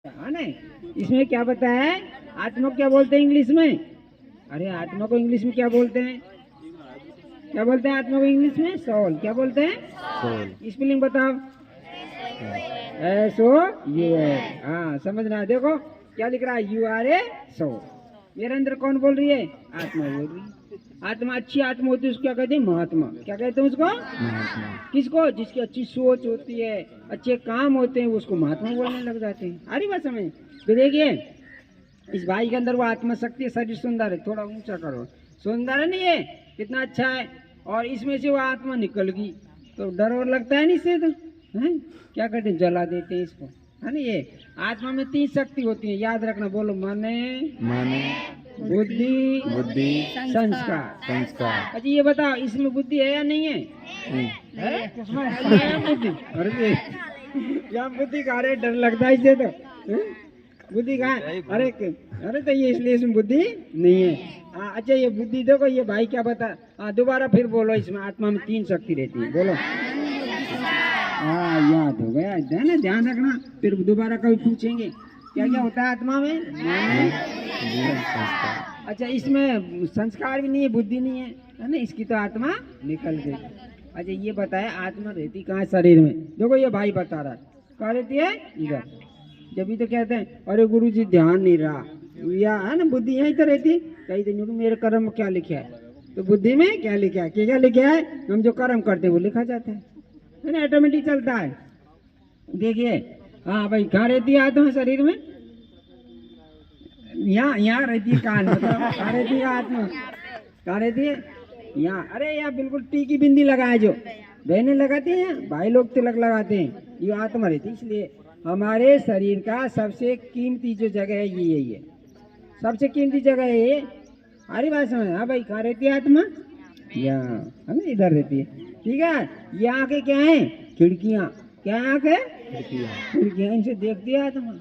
हाँ नहीं, इसमें क्या बताया है? आत्मा को क्या बोलते हैं इंग्लिश में? अरे आत्मा को इंग्लिश में क्या बोलते हैं? क्या बोलते हैं आत्मा को इंग्लिश में? सोल। क्या बोलते हैं? सोल। स्पेलिंग बताओ। S O U L. हाँ समझना। देखो क्या लिख रहा है? You are a soul. मेरे अंदर कौन बोल रही है? आत्मा बोल रही है। आत्मा अच्छी आत्मा होती है उसको क्या कहते हैं? महात्मा। क्या कहते हैं उसको? महात्मा। किसको? जिसकी अच्छी सोच होती है, अच्छे काम होते हैं, उसको महात्मा बोलने लग जाते हैं। अरे बात समझ। तो देखिए इस भाई के अंदर वो आत्मा शक्ति है। शरीर सुंदर है, थोड़ा ऊंचा करो। सुंदर है नहीं है? कितना अच्छा है। और इसमें से वो आत्मा निकल गई तो डर और लगता है नहीं इससे तो है? क्या करते हैं? जला देते हैं इसको, है ना। ये आत्मा में 3 शक्ति होती है, याद रखना। बोलो। माने बुद्धि संस्कार। अच्छा ये बताओ इसमें बुद्धि है या नहीं है? है? बुद्धि। अरे यहाँ बुद्धि कहा रहे, डर लगता है इससे तो बुद्धि कहाँ? अरे तो ये इसलिए इसमें बुद्धि नहीं है। हाँ अच्छा ये बुद्धि देखो ये भाई क्या बता। हाँ दोबारा फिर बोलो। इसमें आत्मा में 3 शक्ति रहती है। बोलो। हाँ याद हो गया है ना, ध्यान रखना। फिर दोबारा कभी पूछेंगे क्या क्या होता है आत्मा में। अच्छा इसमें संस्कार भी नहीं है, बुद्धि नहीं है ना। इसकी तो आत्मा निकल गई। अच्छा ये बताया आत्मा रहती कहाँ है? शरीर में। देखो ये भाई बता रहा है कहाँ रहती है? इधर। जब भी तो कहते हैं अरे गुरु जी ध्यान नहीं रहा, या है ना बुद्धि यहीं तो रहती है। कई दिन मेरे कर्म में क्या लिखा है? तो बुद्धि में क्या लिखा है? क्या लिखा है? हम जो कर्म करते हैं वो लिखा जाता है ना, ऑटोमेटिक चलता है। देखिए हाँ भाई कहाँ रहती है आत्मा शरीर में? यहाँ रहती है। कहाँ मतलब कहाँ रहती है आत्मा? कहाँ रहती है? यहाँ। अरे यहाँ बिल्कुल टीकी बिंदी लगाए जो बहने लगाती हैं, भाई लोग तिलक लगाते हैं, ये आत्मा रहती है। इसलिए हमारे शरीर का सबसे कीमती जो जगह है ये यही है। सबसे कीमती जगह है ये। अरे बात समझ। हाँ भाई कहाँ रहती है आत्मा? यहाँ है ना, इधर रहती है। ठीक है। यहाँ के क्या है? खिड़कियाँ। क्या यहाँ के? खिड़कियाँ। इनसे देखती है आत्मा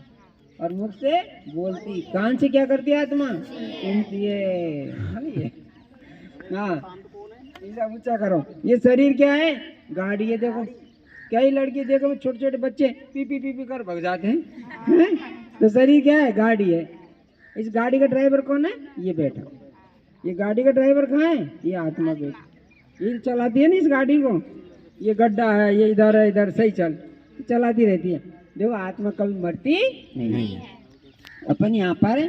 और मुख से बोलती। कान से क्या करती है आत्मा? सुनती है। हाँ ऊंचा करो। ये शरीर क्या है? गाड़ी है। देखो कई लड़की देखो छोटे छोटे बच्चे पी पी कर भग जाते हैं। तो शरीर क्या है? गाड़ी है। इस गाड़ी का ड्राइवर कौन है? ये बैठा। ये गाड़ी का ड्राइवर कहाँ है? ये आत्मा बैठी। ये चलाती है ना इस गाड़ी को। ये गड्ढा है, ये इधर है, इधर सही चलाती रहती है। देखो आत्मा कभी मरती नहीं है। अपन यहाँ पर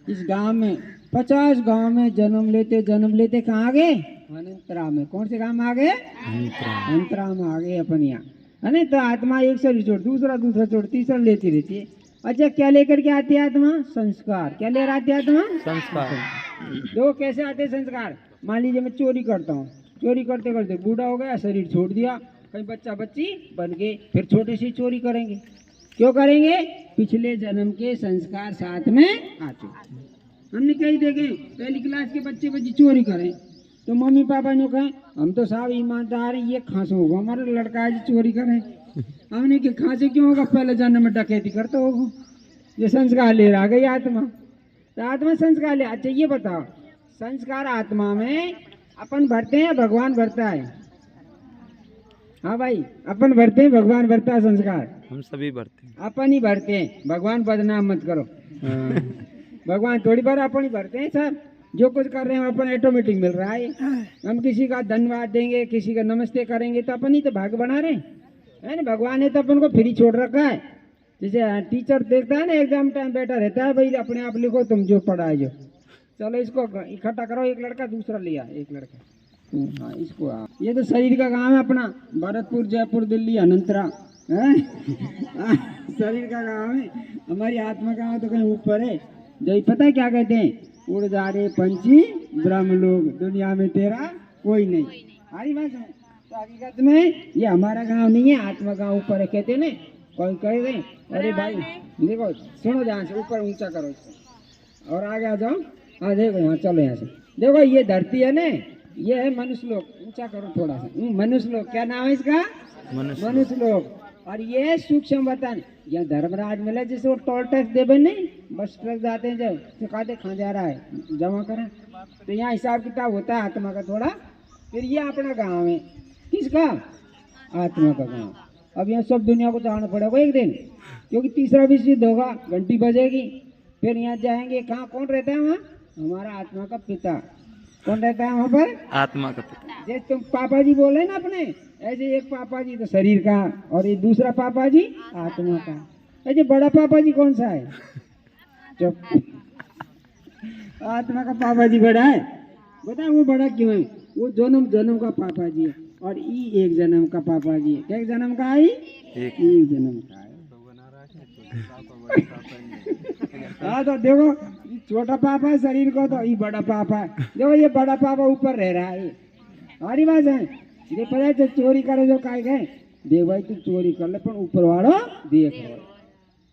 इस गांव में 50 गांव में जन्म लेते कहाँ आ गए? अनंतरा में। कौन से गांव में आ गए? अनंतरा में आ गए अपन यहाँ, है ना। तो आत्मा एक शरीर छोड़ दूसरा छोड़ तीसरा लेती रहती है। अच्छा क्या लेकर के आती है आत्मा? संस्कार। क्या ले आती है आत्मा? संस्कार। देखो कैसे आते हैं संस्कार। मान लीजिए मैं चोरी करता हूँ, चोरी करते करते बूढ़ा हो गया, शरीर छोड़ दिया, कहीं बच्चा बच्ची बन गए, फिर छोटे से चोरी करेंगे। क्यों करेंगे? पिछले जन्म के संस्कार साथ में आते। हमने कहीं देखे पहली क्लास के बच्चे चोरी करें तो मम्मी पापा ने कहा हम तो साहब ईमानदार है, ये खांसो होगा हमारा लड़का है जो चोरी करे। हमने कि खांसे क्यों होगा? पहले जन्म में डकैती करता होगा। ये संस्कार ले रहा गई आत्मा। तो आत्मा संस्कार ले। अच्छा ये बताओ संस्कार आत्मा में अपन भरते हैं, भगवान भरता है? हाँ भाई अपन भरते हैं, भगवान भरता है संस्कार? हम सभी भरते हैं। अपन ही भरते हैं। भगवान बदनाम मत करो। भगवान थोड़ी बार अपन ही भरते हैं सर। जो कुछ कर रहे हैं अपन ऑटोमेटिक मिल रहा है। हम किसी का धन्यवाद देंगे, किसी का नमस्ते करेंगे तो अपन ही तो भाग बना रहे हैं ना। भगवान ने तो अपन को फ्री छोड़ रखा है। जैसे टीचर देखता है ना एग्जाम टाइम बैठा रहता है, भाई अपने आप लिखो तुम जो पढ़ा है जो, चलो इसको इकट्ठा करो। एक लड़का दूसरा लिया, एक लड़का हाँ इसको। ये तो शरीर का काम है अपना। भरतपुर, जयपुर, दिल्ली, अनंतरा शरीर का काम है। हमारी आत्मा का काम तो कहीं ऊपर है। जो पता है क्या कहते हैं? उड़ जा रहे पंछी ब्रह्म लोग, दुनिया में तेरा कोई नहीं। हरी बात है। तो हकीकत में ये हमारा गांव नहीं है, आत्मा गांव ऊपर है। कहते ना कोई कह रहे अरे भाई देखो सुनो ध्यान से, ऊपर ऊंचा करो इसको और आगे आ जाओ। हाँ देखो यहाँ चलो, यहाँ से देखो ये धरती है ना, ये है मनुष्य लोक। ऊंचा करो थोड़ा सा। मनुष्य लोक। क्या नाम है इसका? मनुष्य लोक। और ये सूक्ष्म वतन। यहाँ धर्मराज मिला जैसे वो टोल टैक्स देवे नहीं, बस ट्रक जाते हैं जब तो कहते कहाँ जा रहा है जमा करें। तो यहाँ हिसाब किताब होता है आत्मा का थोड़ा। फिर ये अपना गांव है। किसका? आत्मा का गांव। अब यहाँ सब दुनिया को जाना पड़ेगा एक दिन, क्योंकि तीसरा विश्व युद्ध होगा, घंटी बजेगी, फिर यहाँ जाएंगे। कहाँ कौन रहता है वहाँ? हमारा आत्मा का पिता। कौन रहता है वहाँ पर? आत्मा का पिता। जैसे तुम पापा जी बोले ना अपने, ऐसे एक पापा जी तो शरीर का, और ये दूसरा पापा जी आत्मा का। ऐसे बड़ा पापा जी कौन सा है? चुप। आत्मा का पापा जी बड़ा है। बता वो बड़ा क्यों है? वो जन्म जन्म का पापा जी है, और ई एक जन्म का पापा जी है। क्या जन्म का है? एक जन्म का है। हाँ तो देखो, छोटा पापा है शरीर को, तो ये बड़ा पापा है। देखो ये बड़ा पापा ऊपर रह रहा है, हमारी बात है। ये पता है, जो चोरी करे जो काय गए, देख भाई तू चोरी कर ले, पर ऊपर वाला देख रहा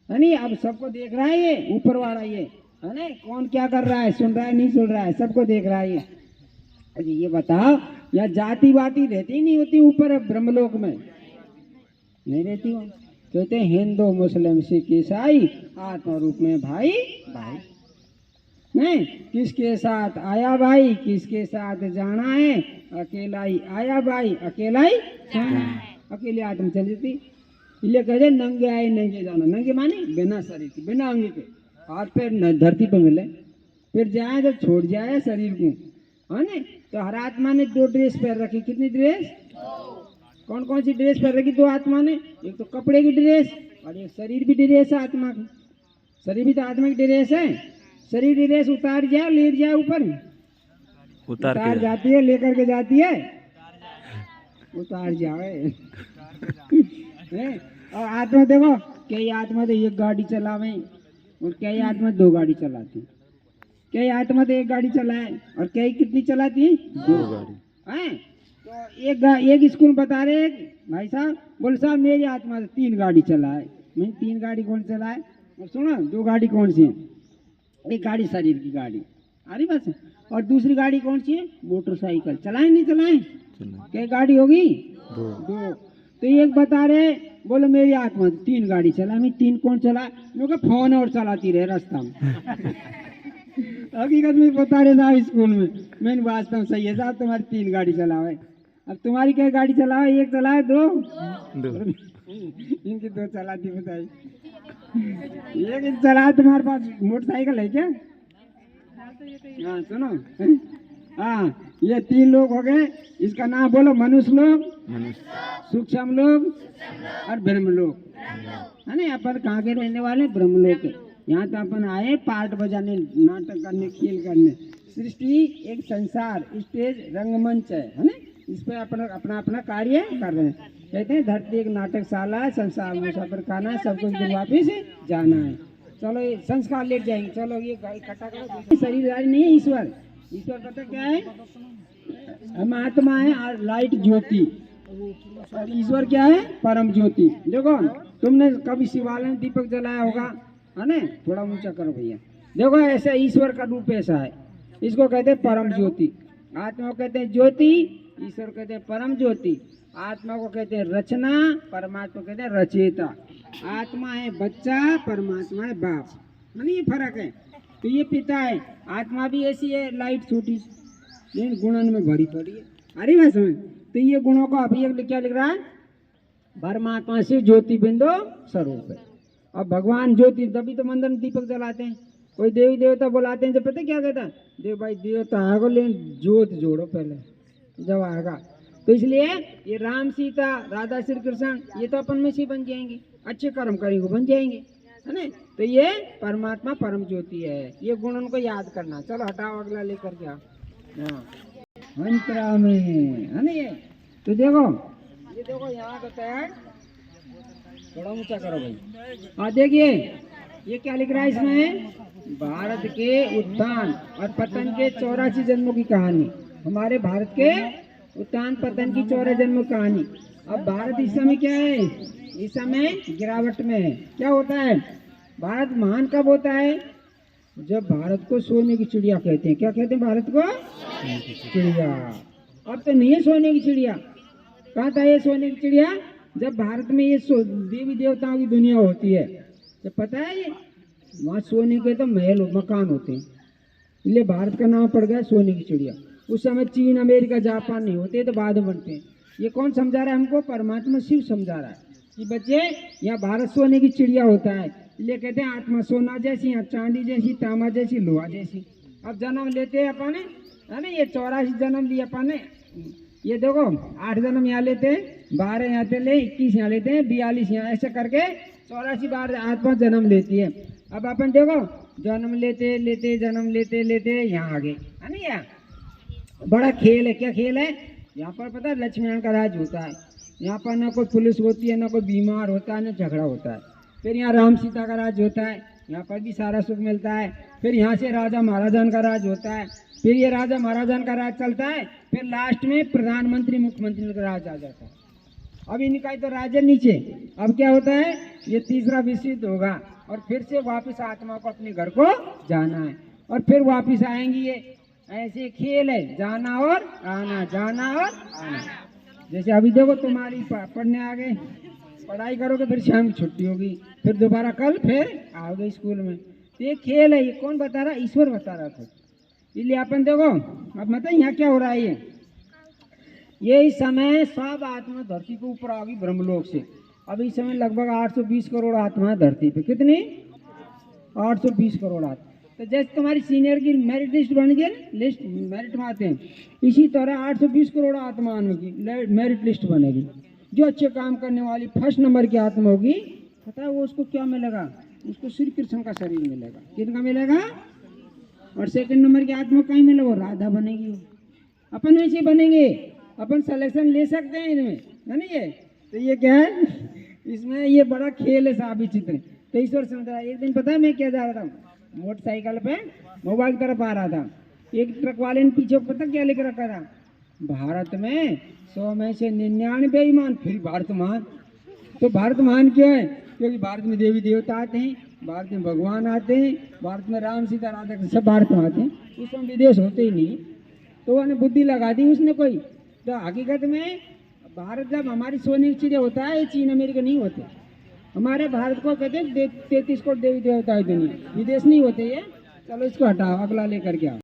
है नहीं? अब सबको देख रहा है ये ऊपर वाला, ये है ना, कौन क्या कर रहा है, सुन रहा है नहीं सुन रहा है, सबको देख रहा है ये। अरे ये बताओ, या जाति वाति रहती नहीं होती ऊपर ब्रह्मलोक में? नहीं रहती हो। कहते हैं हिंदू मुस्लिम सिख ईसाई आत्मा रूप में भाई भाई। नहीं, किसके साथ आया भाई, किसके साथ जाना है, अकेला ही आया भाई, अकेला ही जाना है। अकेले आत्मा चल जाती, इसलिए कहते नंगे आए नंगे जाना। नंगे माने बिना शरीर के, बिना अंग के, हाथ पैर धरती पर मिले, फिर जाए जब छोड़ जाए शरीर को, है ना। तो हर आत्मा ने 2 ड्रेस पहन रखी। कितनी ड्रेस? कौन कौन सी ड्रेस पहन रखी 2 आत्मा ने? एक तो कपड़े की ड्रेस, और एक शरीर भी ड्रेस है आत्मा की। शरीर भी तो आत्मा की ड्रेस है। शरीर ड्रेस उतार जाए, लेट जाए ऊपर, उतार जाती है, लेकर के जाती है, उतार जाए। और आत्मा देखो, कई आत्मा तो एक गाड़ी चलावे, और कई आत्मा 2 गाड़ी चलाती, कई आत्मा तो 1 गाड़ी चलाए, और कई कितनी चलाती है? 2 गाड़ी है। तो एक स्कूल बता रहे भाई साहब, बोल साहब मेरी आत्मा से 3 गाड़ी चलाए। मैं 3 गाड़ी कौन चलाए? और सुनो 2 गाड़ी कौन सी है? एक गाड़ी शरीर की गाड़ी, अरे बस, और दूसरी गाड़ी कौन सी है? मोटरसाइकिल। चलाए नहीं चलाए? क्या गाड़ी होगी? 2। तो एक बता रहे, बोलो मेरी आत्मा 3 गाड़ी चला। मैं 3 कौन चला? मैं फोन और चलाती रहे रास्ता में। हकीकत में बता रहे साहब स्कूल में, मैंने वास्तव में सही है साहब, तुम्हारी 3 गाड़ी चलावे। अब तुम्हारी क्या गाड़ी चलावे? 1 चलाए, 2 इनकी 2 चलाती बताई। एक चला तुम्हारे पास मोटरसाइकिल है क्या? हाँ सुनो, हाँ ये 3 लोग हो गए। इसका नाम बोलो, मनुष्य लोग, सूक्ष्म लोग और ब्रह्म लोग, है ना। अपन कहाँ के रहने वाले? ब्रह्म लोग के। यहाँ तो अपन आए पार्ट बजाने, नाटक करने, खेल करने। सृष्टि एक संसार, स्टेज रंगमंच है ना। इस पे अपना अपना अपना कार्य कर रहे हैं। कहते हैं धरती एक नाटकशाला है, संसार मुसाफिर खाना है, सबको एक दिन वापिस जाना है। चलो ये संस्कार लेट जाएंगे। चलो ये इकट्ठा करो। शरीरधारी नहीं है ईश्वर। ईश्वर पता क्या है? हम आत्मा है और लाइट ज्योति, और ईश्वर क्या है? परम ज्योति। देखो तुमने कभी शिवालय में दीपक जलाया होगा, है ना। थोड़ा ऊंचा करो भैया। देखो ऐसा ईश्वर का रूप ऐसा है। इसको कहते हैं परम ज्योति। आत्मा को कहते हैं ज्योति, ईश्वर कहते हैं परम ज्योति। आत्मा को कहते हैं रचना, परमात्मा कहते हैं रचयिता। आत्मा है बच्चा, परमात्मा है बाप, है ये फर्क है। तो ये पिता है, आत्मा भी ऐसी है, लाइट छोटी लेकिन गुणन में भरी पड़ी है। अरे मैं समझ। तो ये गुणों को अभी क्या लिख रहा है? परमात्मा से ज्योति बिंदु स्वरूप है। अब भगवान ज्योति, तभी तो मंदिर में दीपक जलाते हैं। कोई देवी देवता बुलाते हैं तो पता क्या कहता है? देव भाई देवता आएगा, लेकिन ज्योत जोड़ो पहले जब आएगा। तो इसलिए ये राम सीता राधा श्री कृष्ण ये तो अपन में से बन जाएंगे, अच्छे कर्म करेंगे बन जाएंगे, है ना। तो ये परमात्मा परम ज्योति है। ये गुण उनको याद करना। चलो हटाओ अगला लेकर के आओ। मंत्रा में है ना ये। तो देखो ये देखो यहाँ का तैयार, थोड़ा ऊंचा करो भाई। हाँ देखिए ये क्या लिख रहा है इसमें? भारत के उत्थान और पतन के 84 जन्मों की कहानी। हमारे भारत के उत्थान पतन की 84 जन्मों की कहानी। अब भारत इस समय क्या है? इस समय गिरावट में है। क्या होता है? भारत महान कब होता है? जब भारत को सोने की चिड़िया कहते हैं। क्या कहते हैं भारत को? चिड़िया। अब तो नहीं है सोने की चिड़िया। कहाँ था ये सोने की चिड़िया? जब भारत में ये देवी देवताओं की दुनिया होती है, तो पता है ये वहाँ सोने के तो महल मकान होते हैं, इसलिए भारत का नाम पड़ गया सोने की चिड़िया। उस समय चीन अमेरिका जापान नहीं होते, तो बाद में बनते हैं। ये कौन समझा रहा है हमको? परमात्मा शिव समझा रहा है। कि बच्चे यहाँ भारत सोने की चिड़िया होता है, इसलिए कहते हैं आत्मा सोना जैसी, यहाँ चांदी जैसी, तांबा जैसी, लोहा जैसी। अब जन्म लेते हैं अपन, है ना, ये 84 जन्म लिए अपन ने। ये देखो 8 जन्म यहाँ लेते हैं, 12 यहाँ से ले, 21 यहाँ लेते हैं, 42 यहाँ, ऐसे करके 84 बार आत्मा जन्म लेती है। अब अपन देखो जन्म लेते लेते जन्म लेते लेते यहाँ आ गए, है ना। यहाँ बड़ा खेल है। क्या खेल है? यहाँ पर पता है लक्ष्मीनारायण का राज होता है। यहाँ पर ना कोई पुलिस होती है, ना कोई बीमार होता है, ना झगड़ा होता है। फिर यहाँ राम सीता का राज होता है, यहाँ पर भी सारा सुख मिलता है। फिर यहाँ से राजा महाराजान का राज होता है, फिर ये राजा महाराजान का राज चलता है, फिर लास्ट में प्रधानमंत्री मुख्यमंत्री का राज आ जाता है। अब इनका ही तो राज है नीचे। अब क्या होता है, ये तीसरा विश्व युद्ध होगा और फिर से वापस आत्मा को अपने घर को जाना है और फिर वापस आएंगी। ये ऐसे खेल है, जाना और आना, जाना और आना। जैसे अभी देखो तुम्हारी पढ़ने आ गए, पढ़ाई करोगे, फिर शाम की छुट्टी होगी, फिर दोबारा कल फिर आओगे स्कूल में। तो ये खेल है। ये कौन बता रहा? ईश्वर बता रहा था। इसलिए अपन देखो अब मतलब यहाँ क्या हो रहा है, ये इस समय सब आत्मा धरती के ऊपर आ गई ब्रह्मलोक से। अब इस समय लगभग 820 करोड़ आत्मा है धरती पे। कितनी? 820 करोड़ आत्मा। तो जैसे तुम्हारी सीनियर की मेरिट लिस्ट बन गई, लिस्ट मेरिट में आते हैं, इसी तरह 820 करोड़ आत्माओं की मेरिट लिस्ट बनेगी। जो अच्छे काम करने वाली फर्स्ट नंबर की आत्मा होगी, पता है वो उसको क्या मिलेगा? उसको श्री कृष्ण का शरीर मिलेगा। किसका मिलेगा? और सेकंड नंबर की आत्मा कहीं मिलेगा? वो राधा बनेगी। अपन वैसे बनेंगे, अपन सिलेक्शन ले सकते हैं इनमें, है ना। ये तो ये क्या है, इसमें ये बड़ा खेल है साबित चित्र। तो ईश्वर समझ रहा है। एक दिन पता है मैं क्या जा रहा था, मोटरसाइकिल पे मोबाइल की तरफ आ रहा था, एक ट्रक वाले ने पीछे पता क्या लिख रखा था, भारत में 100 में से 99 ईमान, फिर भारत महान। तो भारत महान क्यों है? क्योंकि भारत में देवी देवता आते हैं, भारत में भगवान आते हैं, भारत में राम सीता राधा कृष्ण सब भारत में आते हैं, उसमें विदेश होते ही नहीं। तो उन्होंने बुद्धि लगा दी उसने कोई। तो हकीकत में भारत जब हमारी सोने की चीज़ें होता है, चीन अमेरिका नहीं होते। हमारे भारत को कहते हैं 33 करोड़ देवी देवता है दुनिया, विदेश नहीं होते ये। चलो इसको हटाओ, अगला लेकर के आओ।